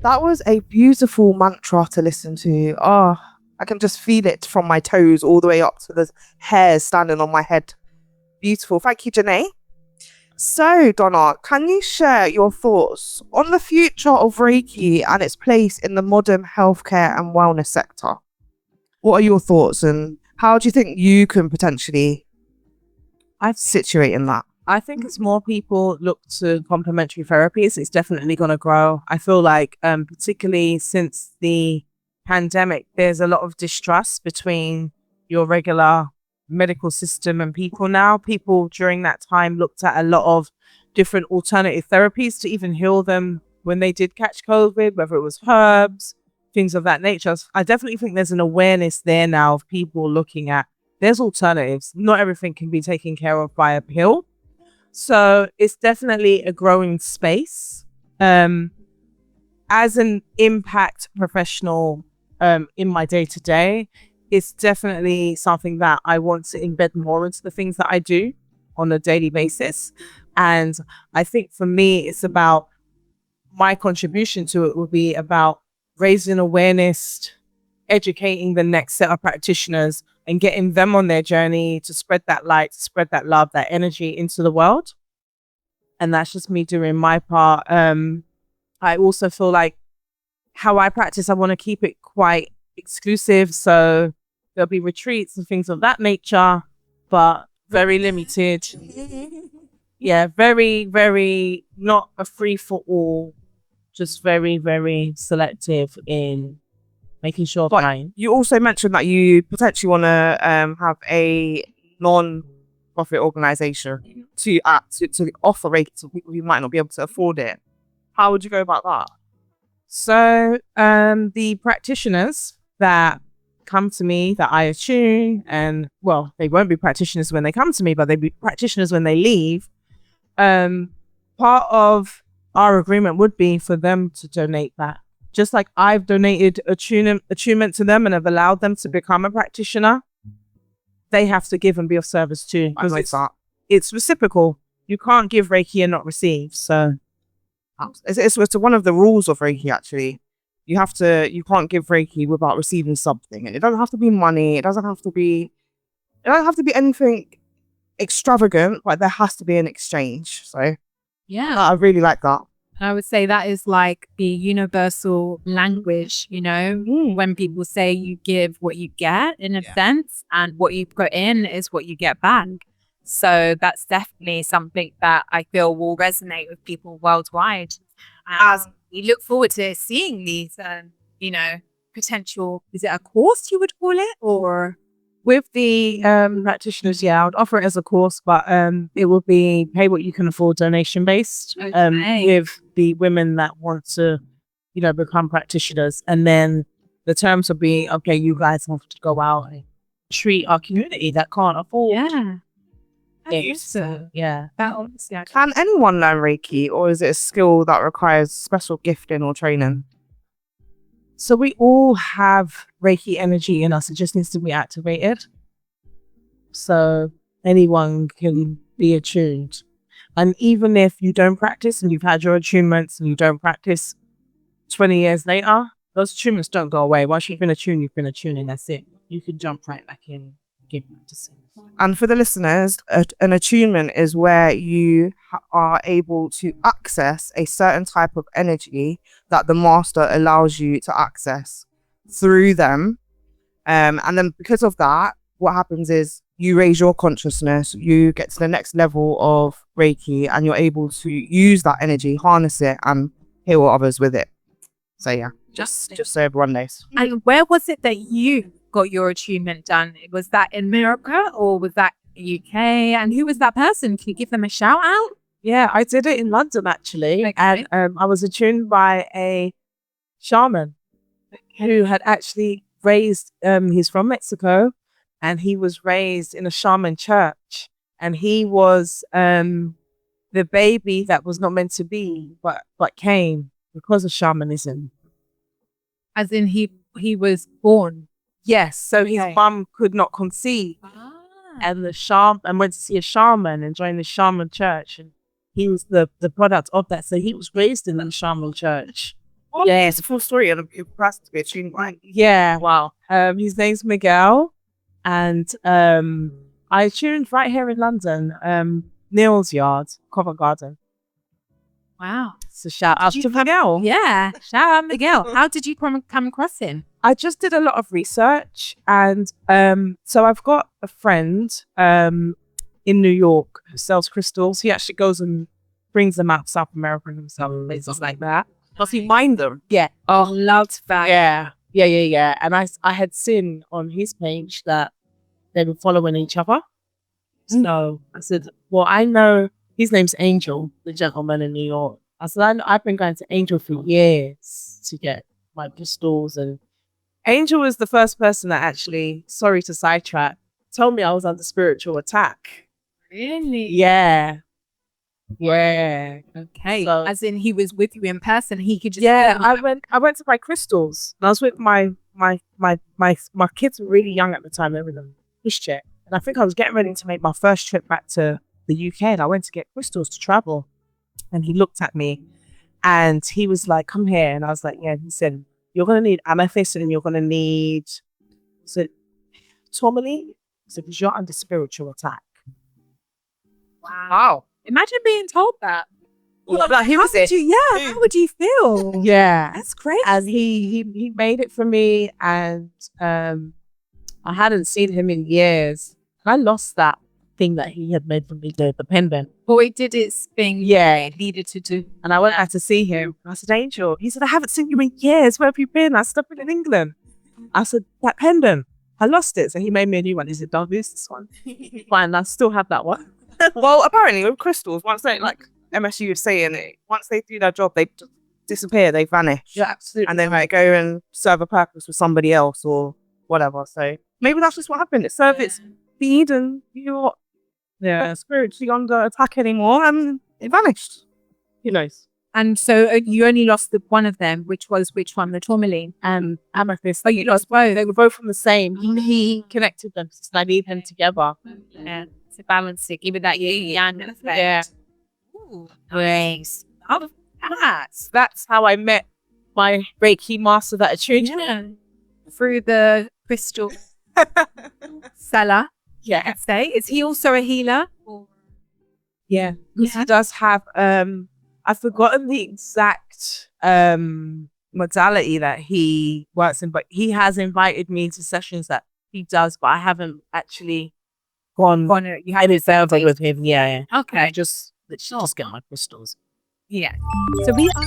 That was a beautiful mantra to listen to. Oh, I can just feel it from my toes all the way up to the hairs standing on my head. Beautiful. Thank you, Janae. So, Donna, can you share your thoughts on the future of Reiki and its place in the modern healthcare and wellness sector? What are your thoughts and how do you think you can potentially situate in that? I think as more people look to complementary therapies, it's definitely going to grow. I feel like, particularly since the pandemic, there's a lot of distrust between your regular medical system and people now. People during that time looked at a lot of different alternative therapies to even heal them when they did catch COVID, whether it was herbs, things of that nature. I definitely think there's an awareness there now of people looking at there's alternatives. Not everything can be taken care of by a pill. So it's definitely a growing space. As an impact professional in my day-to-day, it's definitely something that I want to embed more into the things that I do on a daily basis. And I think for me, it's about my contribution to it would be about raising awareness, educating the next set of practitioners and getting them on their journey to spread that light, to spread that love, that energy into the world. And that's just me doing my part. I also feel like how I practice, I want to keep it quite exclusive. So there'll be retreats and things of that nature, but very limited. Yeah, very, very not a free for all, just very, very selective in making sure. But you also mentioned that you potentially want to have a non-profit organization to offer Reiki to people who might not be able to afford it. How would you go about that? So the practitioners that come to me that I attune, and well, they won't be practitioners when they come to me, but they'll be practitioners when they leave. Part of our agreement would be for them to donate that. Just like I've donated attunement to them and have allowed them to become a practitioner, they have to give and be of service too. Because it's reciprocal. You can't give Reiki and not receive. So it's one of the rules of Reiki, actually. You can't give Reiki without receiving something. And it doesn't have to be money. It doesn't have to be anything extravagant, but there has to be an exchange. So yeah, I really like that. I would say that is like the universal language, when people say you give what you get in a sense, and what you put in is what you get back. So that's definitely something that I feel will resonate with people worldwide. As we look forward to seeing these, potential, is it a course you would call it, or? With the practitioners, I would offer it as a course, but it will be pay what you can afford, donation based. With the women that want to, become practitioners, and then the terms will be okay. You guys have to go out and treat our community that can't afford. That honestly, Can anyone learn Reiki, or is it a skill that requires special gifting or training? So we all have Reiki energy in us. It just needs to be activated. So anyone can be attuned. And even if you don't practice and you've had your attunements and you don't practice 20 years later, those attunements don't go away. Once you've been attuned, and that's it. You can jump right back in, give them to see. And for the listeners, an attunement is where you are able to access a certain type of energy that the master allows you to access through them. And then because of that, what happens is you raise your consciousness, you get to the next level of Reiki, and you're able to use that energy, harness it, and heal others with it. So yeah, just so everyone knows. And where was it that you got your attunement done? Was that in America or was that UK? And who was that person? Can you give them a shout out? Yeah, I did it in London actually. Okay. And I was attuned by a shaman who had actually raised, he's from Mexico, and he was raised in a shaman church, and he was the baby that was not meant to be, but came because of shamanism. As in he was born? Yes, so his mum could not conceive. And went to see a shaman and joined the shaman church, and he was the product of that. So he was raised in that shaman church. Yeah, it's a full story and I'm impressed to be attuned by. Yeah, wow. His name's Miguel, and I tuned right here in London, Neil's Yard, Covent Garden. Wow. So shout out to Miguel. Yeah. Shout out Miguel. How did you come across him? I just did a lot of research, and so I've got a friend in New York who sells crystals. He actually goes and brings them out to South America himself, places like that. Does he mind them? Yeah. Oh, loved that. Yeah. And I had seen on his page that they were following each other. So I said, well, I know his name's Angel, the gentleman in New York. I said, I've been going to Angel for years to get my crystals, and Angel was the first person that actually, sorry to sidetrack, told me I was under spiritual attack. Really? Yeah. Yeah. Okay. So- As in he was with you in person, he could just I went to buy crystals. And I was with my kids were really young at the time. They were in a pushchair. And I think I was getting ready to make my first trip back to the UK, and I went to get crystals to travel. And he looked at me and he was like, come here. And I was like, yeah. He said, you're going to need amethyst, and you're going to need, tourmaline. So because you're under spiritual attack. Wow. Imagine being told that. Well, like, who was it? How would you feel? Yeah. That's crazy. And he made it for me, and I hadn't seen him in years. I lost that thing that he had made for me, the pendant. But it did its thing. Yeah. It needed to do. And I went out to see him. I said, Angel. He said, I haven't seen you in years. Where have you been? I said, I've been in England. I said, that pendant, I lost it. So he made me a new one. He said, don't lose this one. Fine, I still have that one. Well, apparently with crystals, once they, like MSU was saying it, once they do their job, they just disappear, they vanish. Yeah, absolutely. And they might go and serve a purpose for somebody else or whatever. So maybe that's just what happened. It served its deed and you're spiritually under attack anymore, and it vanished. Who knows? And so you only lost the one of them, which was which one? The tourmaline. Amethyst. Oh, you lost both. They were both from the same. He connected them, so I need them together. Yeah. To balance it, give it that yang effect. Yeah. Ooh, nice. Oh, That's how I met my Reiki master that attuned me. yeah. Through the crystal seller. Yeah. I'd say. Is he also a healer? Yeah. He does have I've forgotten the exact modality that he works in, but he has invited me to sessions that he does, but I haven't actually gone You had it something with him. Yeah. Okay. Just get my crystals. Yeah. So we are